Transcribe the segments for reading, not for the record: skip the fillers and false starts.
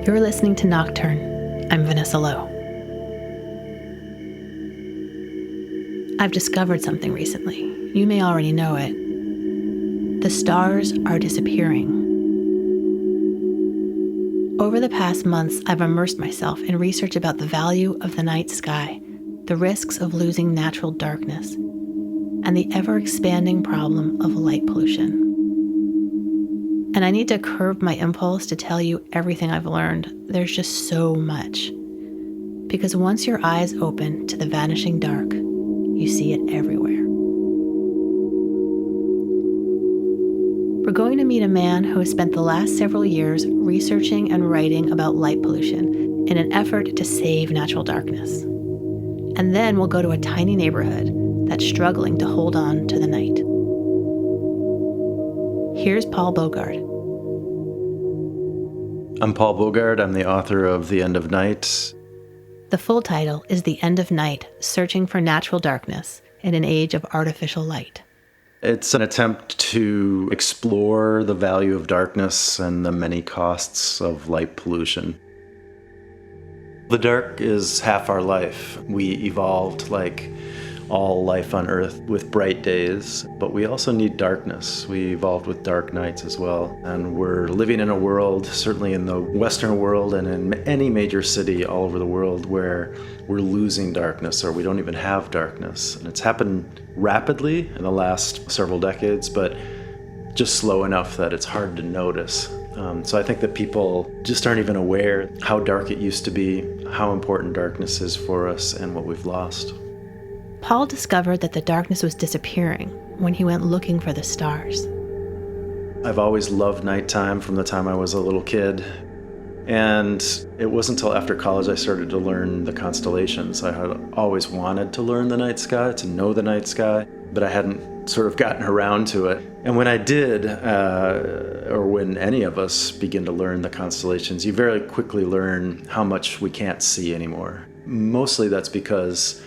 You're listening to Nocturne. I'm Vanessa Lowe. I've discovered something recently. You may already know it. The stars are disappearing. Over the past months, I've immersed myself in research about the value of the night sky, the risks of losing natural darkness, and the ever-expanding problem of light pollution. And I need to curb my impulse to tell you everything I've learned. There's just so much. Because once your eyes open to the vanishing dark, you see it everywhere. We're going to meet a man who has spent the last several years researching and writing about light pollution in an effort to save natural darkness. And then we'll go to a tiny neighborhood that's struggling to hold on to the night. Here's Paul Bogard. I'm Paul Bogard. I'm the author of The End of Night. The full title is The End of Night, Searching for Natural Darkness in an Age of Artificial Light. It's an attempt to explore the value of darkness and the many costs of light pollution. The dark is half our life. We evolved like all life on Earth with bright days, but we also need darkness. We evolved with dark nights as well. And we're living in a world, certainly in the Western world and in any major city all over the world, where we're losing darkness or we don't even have darkness. And it's happened rapidly in the last several decades, but just slow enough that it's hard to notice. So I think that people just aren't even aware how dark it used to be, how important darkness is for us, and what we've lost. Paul discovered that the darkness was disappearing when he went looking for the stars. I've always loved nighttime from the time I was a little kid. And it wasn't until after college I started to learn the constellations. I had always wanted to learn the night sky, to know the night sky, but I hadn't sort of gotten around to it. And when I did, or when any of us begin to learn the constellations, you very quickly learn how much we can't see anymore. Mostly that's because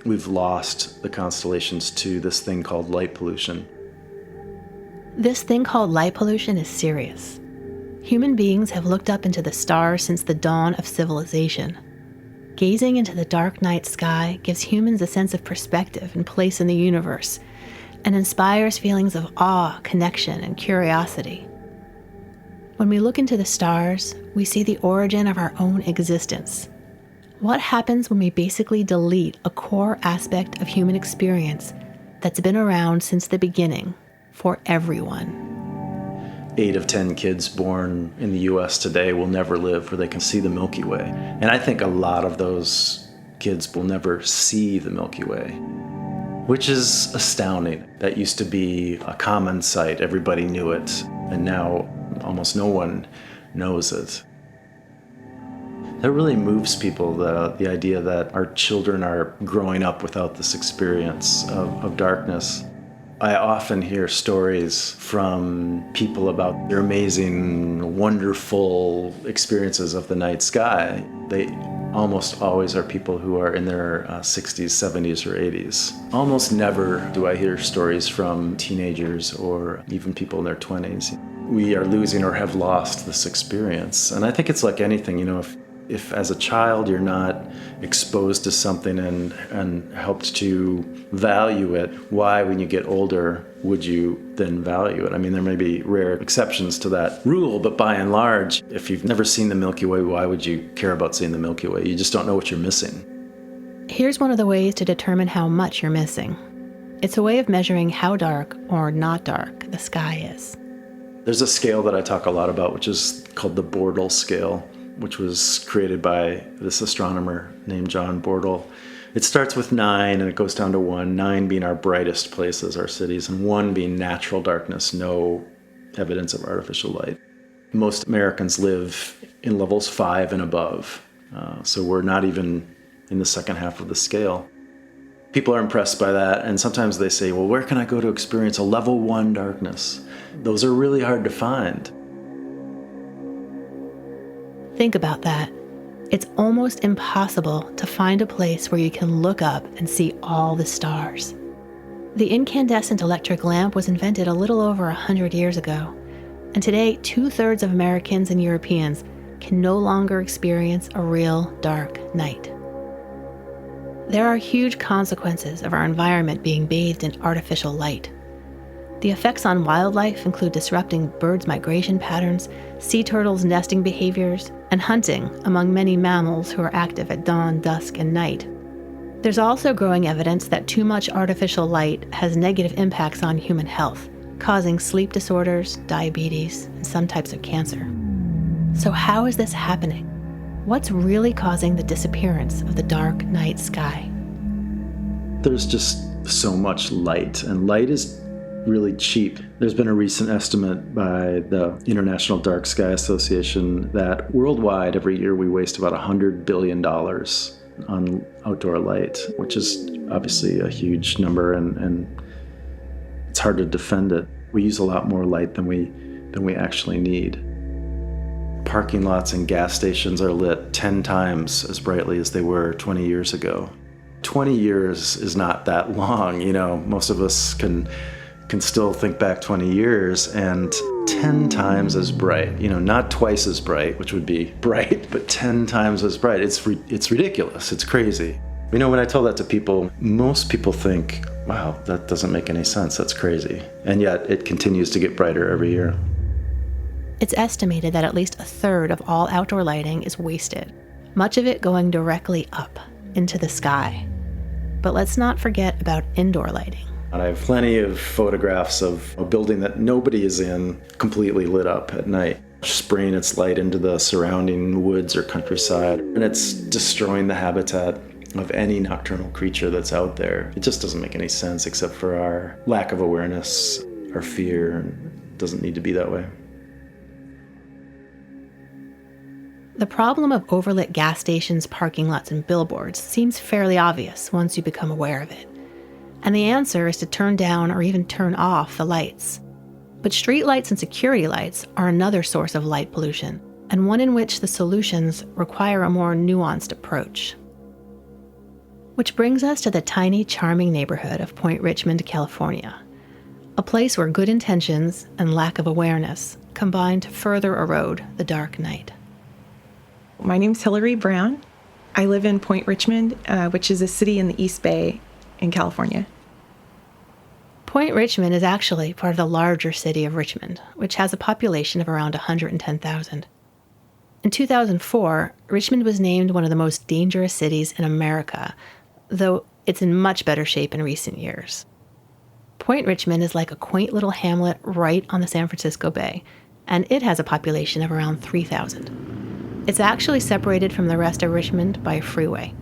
we've lost the constellations to this thing called light pollution. This thing called light pollution is serious. Human beings have looked up into the stars since the dawn of civilization. Gazing into the dark night sky gives humans a sense of perspective and place in the universe, and inspires feelings of awe, connection, and curiosity. When we look into the stars, we see the origin of our own existence. What happens when we basically delete a core aspect of human experience that's been around since the beginning for everyone? 8 of 10 kids born in the US today will never live where they can see the Milky Way. And I think a lot of those kids will never see the Milky Way, which is astounding. That used to be a common sight. Everybody knew it. And now almost no one knows it. That really moves people, the idea that our children are growing up without this experience of darkness. I often hear stories from people about their amazing, wonderful experiences of the night sky. They almost always are people who are in their 60s, 70s, or 80s. Almost never do I hear stories from teenagers or even people in their 20s. We are losing or have lost this experience. And I think it's like anything, if as a child you're not exposed to something and helped to value it, why, when you get older, would you then value it? I mean, there may be rare exceptions to that rule, but by and large, if you've never seen the Milky Way, why would you care about seeing the Milky Way? You just don't know what you're missing. Here's one of the ways to determine how much you're missing. It's a way of measuring how dark or not dark the sky is. There's a scale that I talk a lot about, which is called the Bortle scale, which was created by this astronomer named John Bortle. It starts with 9 and it goes down to 1, 9 being our brightest places, our cities, and 1 being natural darkness, no evidence of artificial light. Most Americans live in levels 5 and above, so we're not even in the second half of the scale. People are impressed by that, and sometimes they say, well, where can I go to experience a level 1 darkness? Those are really hard to find. Think about that. It's almost impossible to find a place where you can look up and see all the stars. The incandescent electric lamp was invented a little over 100 years ago, and today 2/3 of Americans and Europeans can no longer experience a real dark night. There are huge consequences of our environment being bathed in artificial light. The effects on wildlife include disrupting birds' migration patterns, sea turtles' nesting behaviors, and hunting among many mammals who are active at dawn, dusk, and night. There's also growing evidence that too much artificial light has negative impacts on human health, causing sleep disorders, diabetes, and some types of cancer. So how is this happening? What's really causing the disappearance of the dark night sky? There's just so much light, and light is really cheap. There's been a recent estimate by the International Dark Sky Association that worldwide every year we waste about $100 billion on outdoor light, which is obviously a huge number, and it's hard to defend it. We use a lot more light than we actually need. Parking lots and gas stations are lit 10 times as brightly as they were 20 years ago. 20 years is not that long, most of us can still think back 20 years, and 10 times as bright, not twice as bright, which would be bright, but 10 times as bright. It's ridiculous. It's crazy. When I tell that to people, most people think, wow, that doesn't make any sense. That's crazy. And yet it continues to get brighter every year. It's estimated that at least a third of all outdoor lighting is wasted, much of it going directly up into the sky. But let's not forget about indoor lighting. And I have plenty of photographs of a building that nobody is in, completely lit up at night, spraying its light into the surrounding woods or countryside. And it's destroying the habitat of any nocturnal creature that's out there. It just doesn't make any sense except for our lack of awareness, our fear. It doesn't need to be that way. The problem of overlit gas stations, parking lots, and billboards seems fairly obvious once you become aware of it. And the answer is to turn down or even turn off the lights. But street lights and security lights are another source of light pollution, and one in which the solutions require a more nuanced approach. Which brings us to the tiny, charming neighborhood of Point Richmond, California, a place where good intentions and lack of awareness combine to further erode the dark night. My name's Hillary Brown. I live in Point Richmond, which is a city in the East Bay in California. Point Richmond is actually part of the larger city of Richmond, which has a population of around 110,000. In 2004, Richmond was named one of the most dangerous cities in America, though it's in much better shape in recent years. Point Richmond is like a quaint little hamlet right on the San Francisco Bay, and it has a population of around 3,000. It's actually separated from the rest of Richmond by a freeway.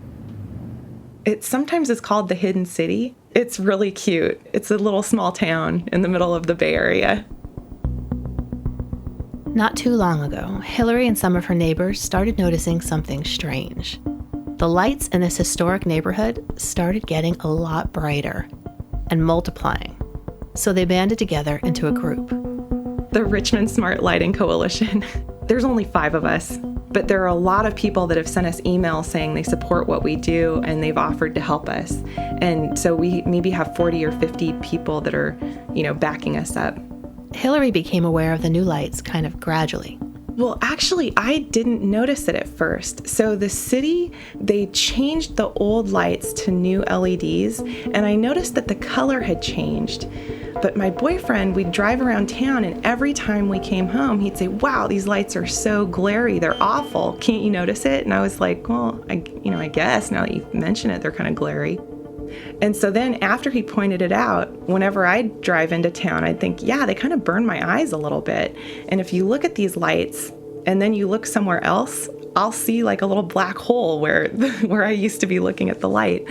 It sometimes is called the Hidden City. It's really cute. It's a little small town in the middle of the Bay Area. Not too long ago, Hillary and some of her neighbors started noticing something strange. The lights in this historic neighborhood started getting a lot brighter and multiplying, so they banded together into a group. The Richmond Smart Lighting Coalition. There's only 5 of us, but there are a lot of people that have sent us emails saying they support what we do and they've offered to help us. And so we maybe have 40 or 50 people that are, backing us up. Hillary became aware of the new lights kind of gradually. Well, actually, I didn't notice it at first. So the city, they changed the old lights to new LEDs, and I noticed that the color had changed. But my boyfriend, we'd drive around town, and every time we came home, he'd say, wow, these lights are so glary. They're awful. Can't you notice it? And I was like, well, I guess now that you mention it, they're kind of glary. And so then after he pointed it out, whenever I'd drive into town, I'd think, yeah, they kind of burn my eyes a little bit. And if you look at these lights and then you look somewhere else, I'll see like a little black hole where I used to be looking at the light.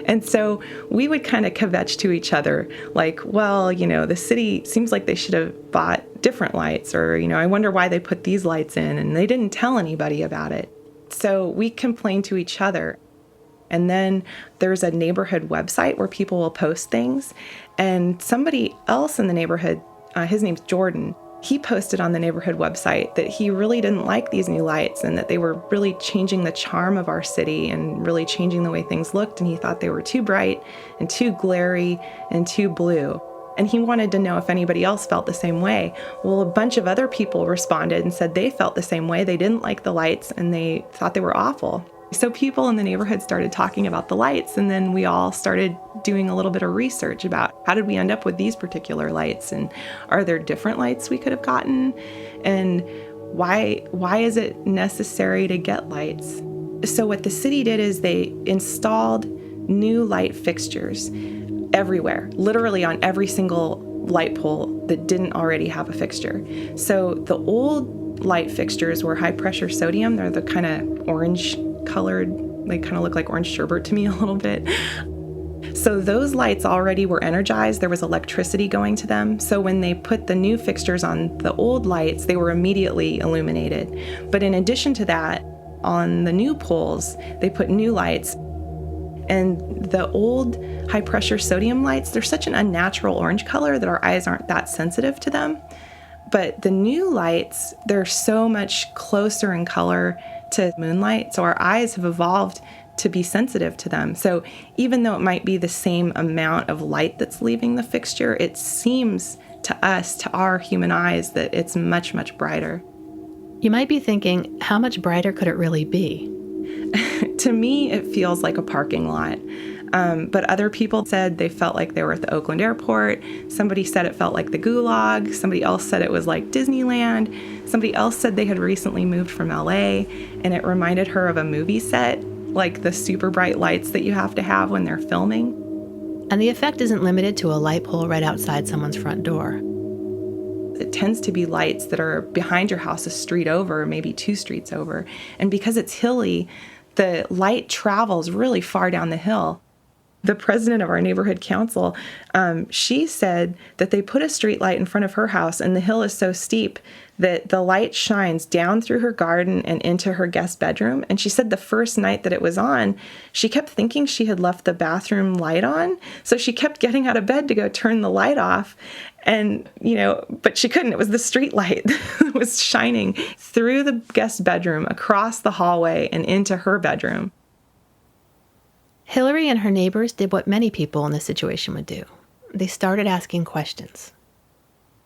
And so we would kind of kvetch to each other like, well, the city seems like they should have bought different lights, or, I wonder why they put these lights in and they didn't tell anybody about it. So we complained to each other. And then there's a neighborhood website where people will post things. And somebody else in the neighborhood, his name's Jordan, he posted on the neighborhood website that he really didn't like these new lights and that they were really changing the charm of our city and really changing the way things looked. And he thought they were too bright and too glary and too blue. And he wanted to know if anybody else felt the same way. Well, a bunch of other people responded and said they felt the same way. They didn't like the lights and they thought they were awful. So people in the neighborhood started talking about the lights, and then we all started doing a little bit of research about how did we end up with these particular lights, and are there different lights we could have gotten, and why is it necessary to get lights? So what the city did is they installed new light fixtures everywhere, literally on every single light pole that didn't already have a fixture. So the old light fixtures were high pressure sodium. They're the kind of orange colored, they kind of look like orange sherbet to me a little bit. So those lights already were energized. There was electricity going to them. So when they put the new fixtures on the old lights, they were immediately illuminated. But in addition to that, on the new poles, they put new lights. And the old high pressure sodium lights, they're such an unnatural orange color that our eyes aren't that sensitive to them. But the new lights, they're so much closer in color to moonlight, so our eyes have evolved to be sensitive to them. So even though it might be the same amount of light that's leaving the fixture, it seems to us, to our human eyes, that it's much, much brighter. You might be thinking, how much brighter could it really be? To me, it feels like a parking lot. But other people said they felt like they were at the Oakland airport. Somebody said it felt like the Gulag. Somebody else said it was like Disneyland. Somebody else said they had recently moved from LA and it reminded her of a movie set, like the super bright lights that you have to have when they're filming. And the effect isn't limited to a light pole right outside someone's front door. It tends to be lights that are behind your house, a street over, maybe 2 streets over. And because it's hilly, the light travels really far down the hill. The president of our neighborhood council, she said that they put a street light in front of her house, and the hill is so steep that the light shines down through her garden and into her guest bedroom. And she said the first night that it was on, she kept thinking she had left the bathroom light on. So she kept getting out of bed to go turn the light off. And, but she couldn't. It was the street light that was shining through the guest bedroom, across the hallway, and into her bedroom. Hillary and her neighbors did what many people in this situation would do. They started asking questions.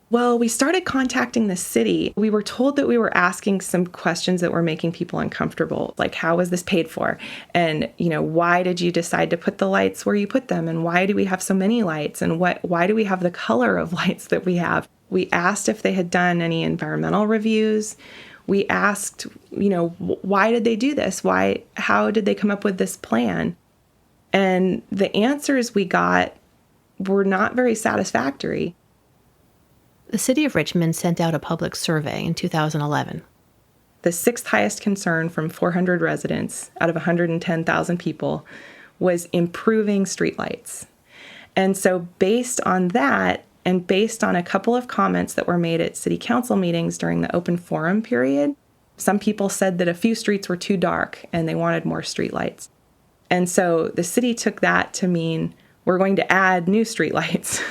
Well, we started contacting the city. We were told that we were asking some questions that were making people uncomfortable, like how was this paid for? And, why did you decide to put the lights where you put them? And why do we have so many lights? And why do we have the color of lights that we have? We asked if they had done any environmental reviews. We asked, why did they do this? How did they come up with this plan? And the answers we got were not very satisfactory. The city of Richmond sent out a public survey in 2011. The 6th highest concern from 400 residents out of 110,000 people was improving streetlights. And so based on that, and based on a couple of comments that were made at city council meetings during the open forum period, some people said that a few streets were too dark and they wanted more streetlights. And so the city took that to mean we're going to add new streetlights.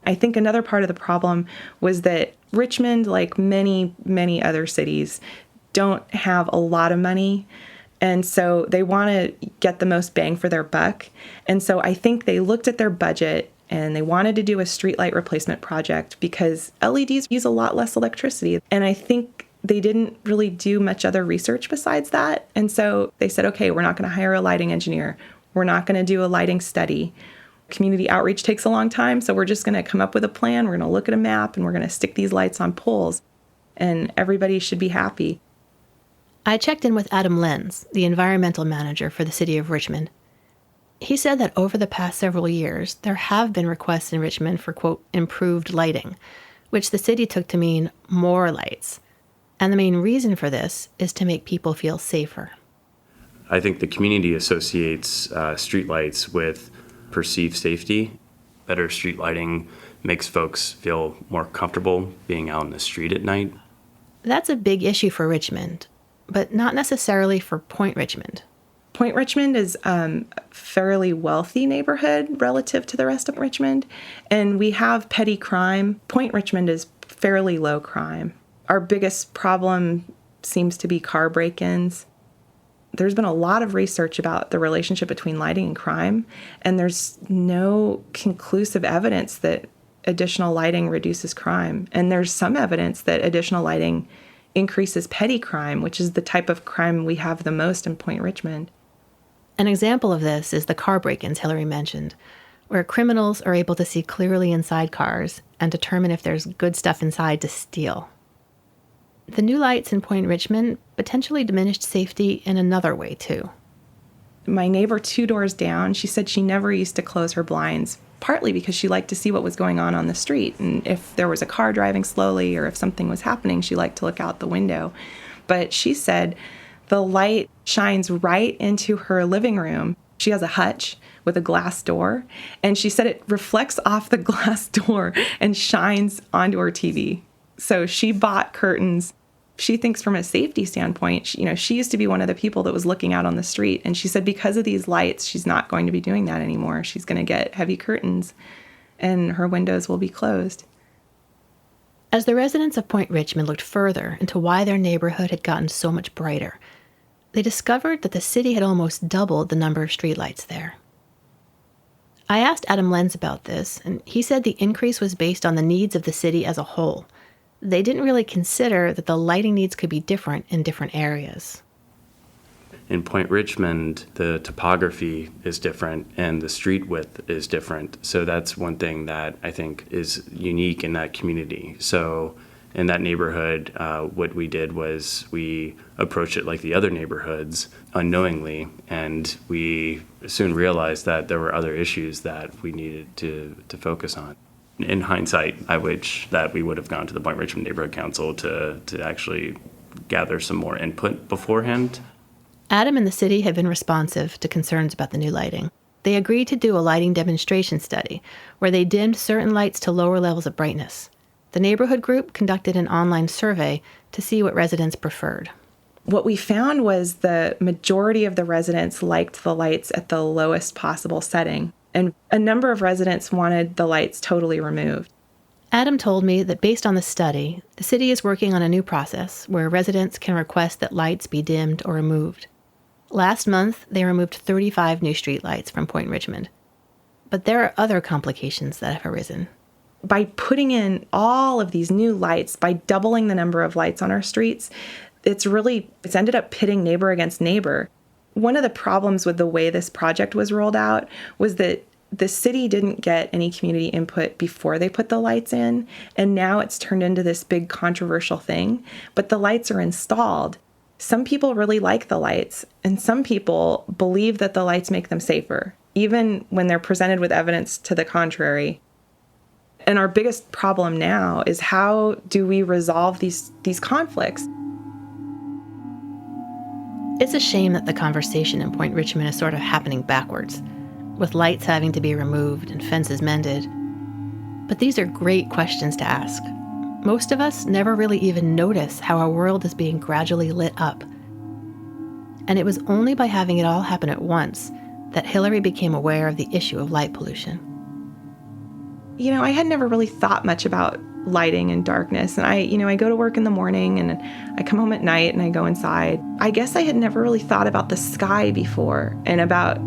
I think another part of the problem was that Richmond, like many, many other cities, don't have a lot of money. And so they want to get the most bang for their buck. And so I think they looked at their budget and they wanted to do a streetlight replacement project because LEDs use a lot less electricity. And I think they didn't really do much other research besides that. And so they said, okay, we're not going to hire a lighting engineer. We're not going to do a lighting study. Community outreach takes a long time, so we're just going to come up with a plan. We're going to look at a map and we're going to stick these lights on poles and everybody should be happy. I checked in with Adam Lenz, the environmental manager for the city of Richmond. He said that over the past several years, there have been requests in Richmond for, quote, improved lighting, which the city took to mean more lights. And the main reason for this is to make people feel safer. I think the community associates streetlights with perceived safety. Better street lighting makes folks feel more comfortable being out in the street at night. That's a big issue for Richmond, but not necessarily for Point Richmond. Point Richmond is a fairly wealthy neighborhood relative to the rest of Richmond, and we have petty crime. Point Richmond is fairly low crime. Our biggest problem seems to be car break-ins. There's been a lot of research about the relationship between lighting and crime, and there's no conclusive evidence that additional lighting reduces crime. And there's some evidence that additional lighting increases petty crime, which is the type of crime we have the most in Point Richmond. An example of this is the car break-ins Hillary mentioned, where criminals are able to see clearly inside cars and determine if there's good stuff inside to steal. The new lights in Point Richmond potentially diminished safety in another way, too. My neighbor 2 doors down, she said she never used to close her blinds, partly because she liked to see what was going on the street. And if there was a car driving slowly or if something was happening, she liked to look out the window. But she said the light shines right into her living room. She has a hutch with a glass door, and she said it reflects off the glass door and shines onto her TV. So she bought curtains. She thinks from a safety standpoint, she used to be one of the people that was looking out on the street. And she said because of these lights, she's not going to be doing that anymore. She's going to get heavy curtains and her windows will be closed. As the residents of Point Richmond looked further into why their neighborhood had gotten so much brighter, they discovered that the city had almost doubled the number of streetlights there. I asked Adam Lenz about this, and he said the increase was based on the needs of the city as a whole. They didn't really consider that the lighting needs could be different in different areas. In Point Richmond, the topography is different and the street width is different. So that's one thing that I think is unique in that community. So in that neighborhood, what we did was we approached it like the other neighborhoods unknowingly, and we soon realized that there were other issues that we needed to focus on. In hindsight, I wish that we would have gone to the Point Richmond Neighborhood Council to actually gather some more input beforehand. Adam and the city have been responsive to concerns about the new lighting. They agreed to do a lighting demonstration study where they dimmed certain lights to lower levels of brightness. The neighborhood group conducted an online survey to see what residents preferred. What we found was the majority of the residents liked the lights at the lowest possible setting, and a number of residents wanted the lights totally removed. Adam told me that based on the study, the city is working on a new process where residents can request that lights be dimmed or removed. Last month, they removed 35 new streetlights from Point Richmond. But there are other complications that have arisen. By putting in all of these new lights, by doubling the number of lights on our streets, it's ended up pitting neighbor against neighbor. One of the problems with the way this project was rolled out was that the city didn't get any community input before they put the lights in, and now it's turned into this big controversial thing. But the lights are installed. Some people really like the lights, and some people believe that the lights make them safer, even when they're presented with evidence to the contrary. And our biggest problem now is how do we resolve these conflicts? It's a shame that the conversation in Point Richmond is sort of happening backwards, with lights having to be removed and fences mended. But these are great questions to ask. Most of us never really even notice how our world is being gradually lit up. And it was only by having it all happen at once that Hillary became aware of the issue of light pollution. I had never really thought much about lighting and darkness. And I go to work in the morning and I come home at night and I go inside. I guess I had never really thought about the sky before and about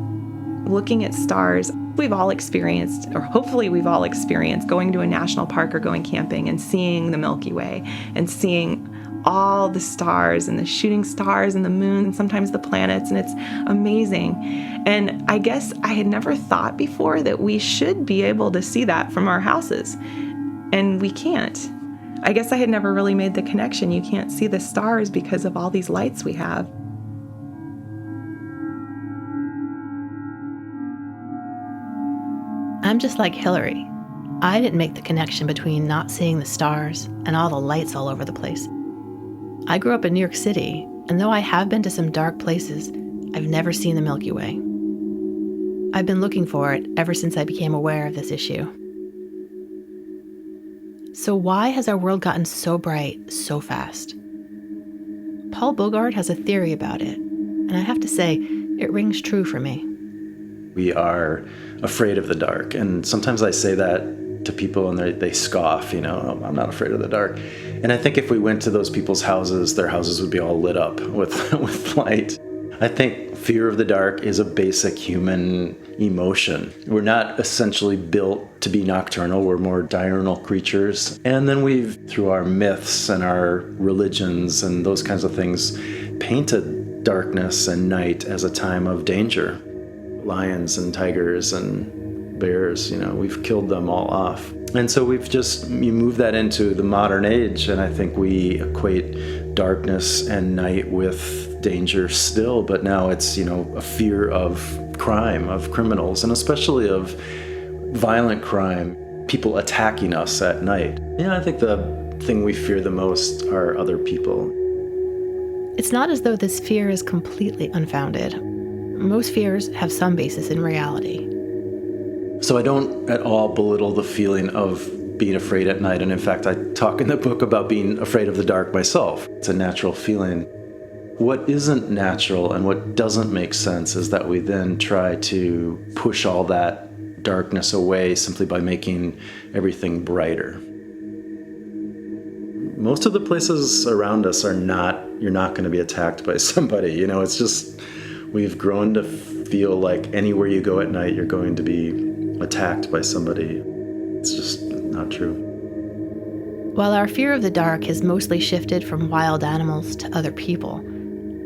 looking at stars. We've all experienced, or hopefully we've all experienced, going to a national park or going camping and seeing the Milky Way and seeing all the stars and the shooting stars and the moon and sometimes the planets, and it's amazing. And I guess I had never thought before that we should be able to see that from our houses, and we can't. I guess I had never really made the connection. You can't see the stars because of all these lights we have. I'm just like Hillary. I didn't make the connection between not seeing the stars and all the lights all over the place. I grew up in New York City, and though I have been to some dark places, I've never seen the Milky Way. I've been looking for it ever since I became aware of this issue. So why has our world gotten so bright so fast? Paul Bogart has a theory about it, and I have to say, it rings true for me. We are afraid of the dark, and sometimes I say that to people and they scoff, "Oh, I'm not afraid of the dark." And I think if we went to those people's houses, their houses would be all lit up with light. I think fear of the dark is a basic human emotion. We're not essentially built to be nocturnal. We're more diurnal creatures. And then we've, through our myths and our religions and those kinds of things, painted darkness and night as a time of danger. Lions and tigers and bears, we've killed them all off. And so you move that into the modern age, and I think we equate darkness and night with danger still, but now it's, a fear of crime, of criminals, and especially of violent crime, people attacking us at night. I think the thing we fear the most are other people. It's not as though this fear is completely unfounded. Most fears have some basis in reality. So I don't at all belittle the feeling of being afraid at night. And in fact, I talk in the book about being afraid of the dark myself. It's a natural feeling. What isn't natural and what doesn't make sense is that we then try to push all that darkness away simply by making everything brighter. Most of the places around us you're not going to be attacked by somebody. It's just, we've grown to feel like anywhere you go at night, you're going to be attacked by somebody. It's just not true. While our fear of the dark has mostly shifted from wild animals to other people,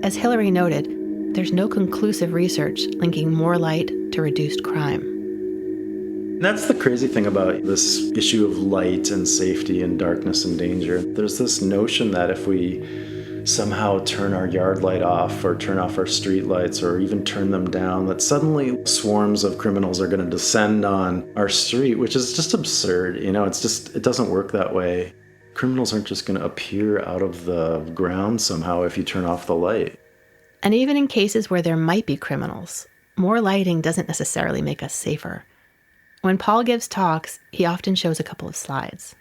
as Hillary noted, there's no conclusive research linking more light to reduced crime. That's the crazy thing about this issue of light and safety and darkness and danger. There's this notion that if we somehow turn our yard light off or turn off our street lights or even turn them down, that suddenly swarms of criminals are going to descend on our street, which is just absurd. It doesn't work that way. Criminals aren't just going to appear out of the ground somehow if you turn off the light. And even in cases where there might be criminals, more lighting doesn't necessarily make us safer. When Paul gives talks, he often shows a couple of slides.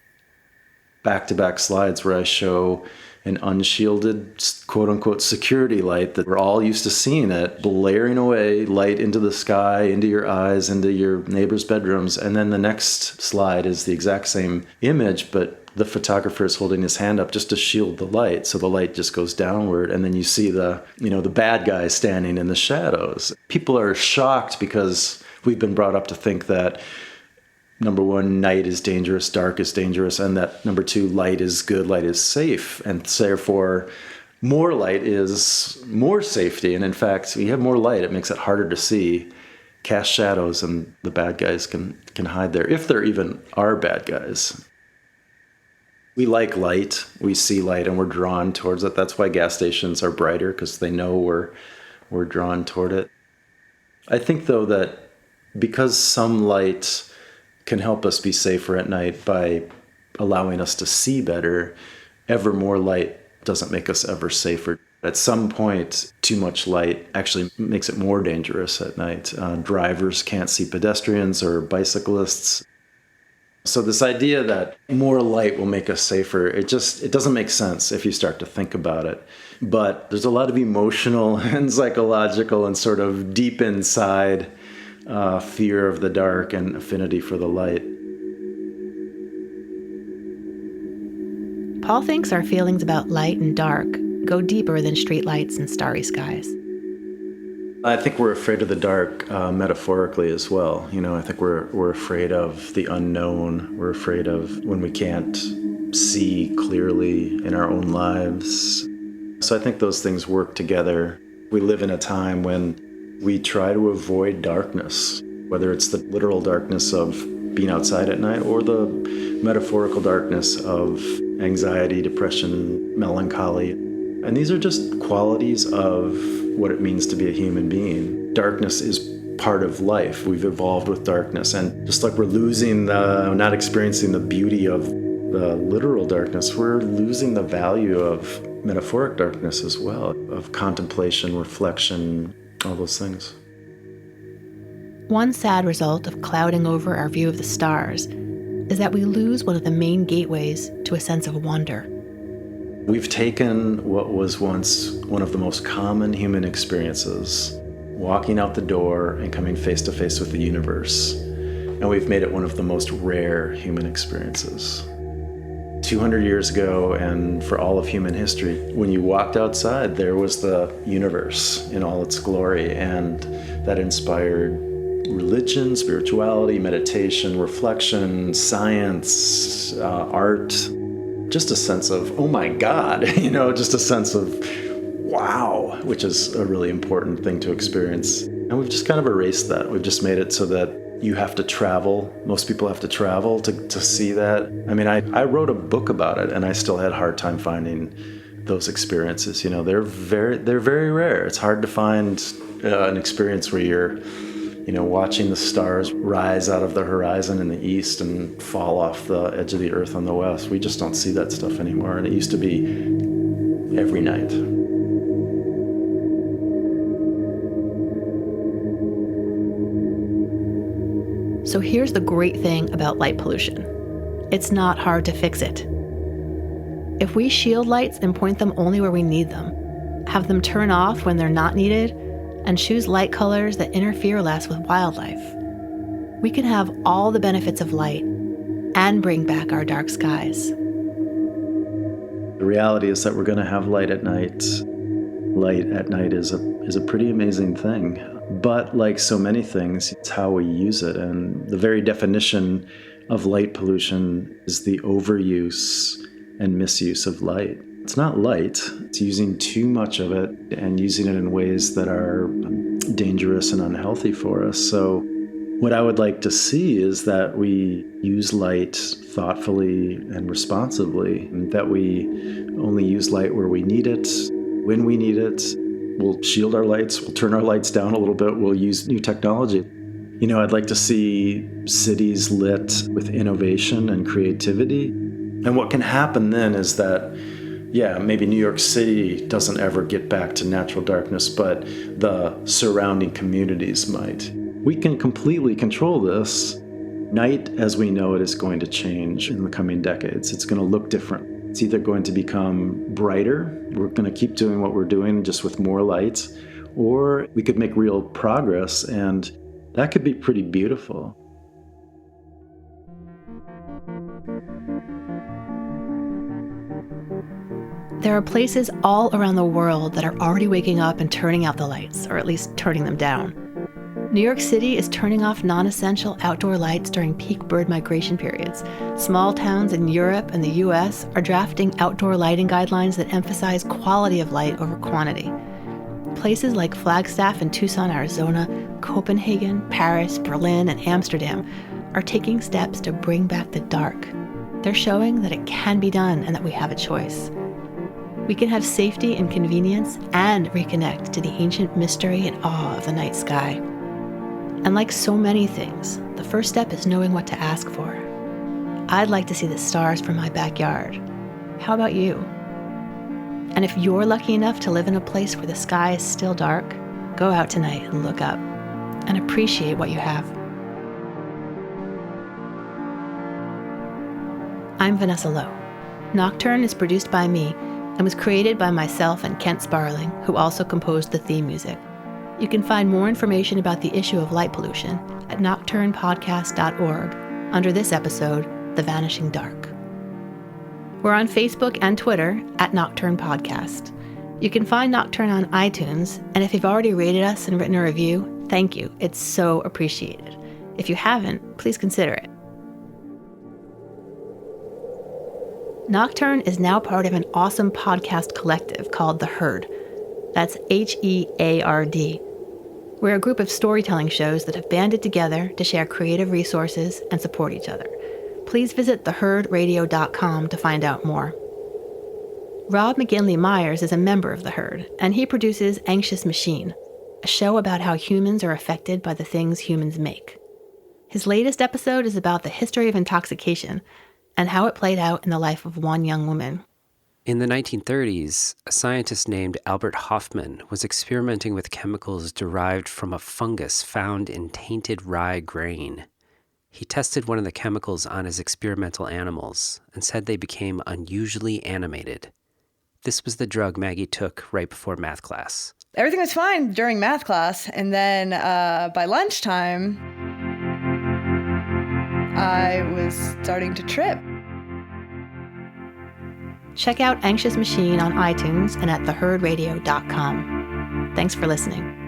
Back-to-back slides where I show an unshielded, quote-unquote, security light that we're all used to seeing it, blaring away light into the sky, into your eyes, into your neighbors' bedrooms. And then the next slide is the exact same image, but the photographer is holding his hand up just to shield the light. So the light just goes downward, and then you see the bad guy standing in the shadows. People are shocked because we've been brought up to think that, number one, night is dangerous, dark is dangerous, and that, number two, light is good, light is safe, and therefore more light is more safety. And in fact, when you have more light, it makes it harder to see, cast shadows, and the bad guys can hide there, if there even are bad guys. We like light, we see light, and we're drawn towards it. That's why gas stations are brighter, because they know we're drawn toward it. I think, though, that because some light can help us be safer at night by allowing us to see better, ever more light doesn't make us ever safer. At some point, too much light actually makes it more dangerous at night. Drivers can't see pedestrians or bicyclists. So this idea that more light will make us safer, it doesn't make sense if you start to think about it. But there's a lot of emotional and psychological and sort of deep inside fear of the dark and affinity for the light. Paul thinks our feelings about light and dark go deeper than streetlights and starry skies. I think we're afraid of the dark metaphorically as well. I think we're afraid of the unknown. We're afraid of when we can't see clearly in our own lives. So I think those things work together. We live in a time when we try to avoid darkness, whether it's the literal darkness of being outside at night or the metaphorical darkness of anxiety, depression, melancholy. And these are just qualities of what it means to be a human being. Darkness is part of life. We've evolved with darkness. And just like we're not experiencing the beauty of the literal darkness, we're losing the value of metaphoric darkness as well, of contemplation, reflection, all those things. One sad result of clouding over our view of the stars is that we lose one of the main gateways to a sense of wonder. We've taken what was once one of the most common human experiences, walking out the door and coming face to face with the universe, and we've made it one of the most rare human experiences. 200 years ago and for all of human history. When you walked outside, there was the universe in all its glory, and that inspired religion, spirituality, meditation, reflection, science, art, just a sense of, oh my God, just a sense of wow, which is a really important thing to experience. And we've just kind of erased that. We've just made it so that you have to travel. Most people have to travel to see that. I mean, I wrote a book about it, and I still had a hard time finding those experiences. They're very rare. It's hard to find an experience where you're, watching the stars rise out of the horizon in the east and fall off the edge of the earth on the west. We just don't see that stuff anymore, and it used to be every night. So here's the great thing about light pollution. It's not hard to fix it. If we shield lights and point them only where we need them, have them turn off when they're not needed, and choose light colors that interfere less with wildlife, we can have all the benefits of light and bring back our dark skies. The reality is that we're going to have light at night. Light at night is a pretty amazing thing. But like so many things, it's how we use it. And the very definition of light pollution is the overuse and misuse of light. It's not light, it's using too much of it and using it in ways that are dangerous and unhealthy for us. So what I would like to see is that we use light thoughtfully and responsibly, and that we only use light where we need it, when we need it. We'll shield our lights, we'll turn our lights down a little bit, we'll use new technology. I'd like to see cities lit with innovation and creativity. And what can happen then is that, maybe New York City doesn't ever get back to natural darkness, but the surrounding communities might. We can completely control this. Night as we know it is going to change in the coming decades. It's going to look different. It's either going to become brighter, we're going to keep doing what we're doing just with more lights, or we could make real progress, and that could be pretty beautiful. There are places all around the world that are already waking up and turning out the lights, or at least turning them down. New York City is turning off non-essential outdoor lights during peak bird migration periods. Small towns in Europe and the US are drafting outdoor lighting guidelines that emphasize quality of light over quantity. Places like Flagstaff in Tucson, Arizona, Copenhagen, Paris, Berlin, and Amsterdam are taking steps to bring back the dark. They're showing that it can be done and that we have a choice. We can have safety and convenience and reconnect to the ancient mystery and awe of the night sky. And like so many things, the first step is knowing what to ask for. I'd like to see the stars from my backyard. How about you? And if you're lucky enough to live in a place where the sky is still dark, go out tonight and look up and appreciate what you have. I'm Vanessa Lowe. Nocturne is produced by me and was created by myself and Kent Sparling, who also composed the theme music. You can find more information about the issue of light pollution at nocturnepodcast.org under this episode, The Vanishing Dark. We're on Facebook and Twitter at Nocturne Podcast. You can find Nocturne on iTunes, and if you've already rated us and written a review, thank you. It's so appreciated. If you haven't, please consider it. Nocturne is now part of an awesome podcast collective called The Herd. That's HEARD. We're a group of storytelling shows that have banded together to share creative resources and support each other. Please visit theherdradio.com to find out more. Rob McGinley-Myers is a member of The Herd, and he produces Anxious Machine, a show about how humans are affected by the things humans make. His latest episode is about the history of intoxication and how it played out in the life of one young woman. In the 1930s, a scientist named Albert Hofmann was experimenting with chemicals derived from a fungus found in tainted rye grain. He tested one of the chemicals on his experimental animals and said they became unusually animated. This was the drug Maggie took right before math class. Everything was fine during math class, and then by lunchtime, I was starting to trip. Check out Anxious Machine on iTunes and at theherdradio.com. Thanks for listening.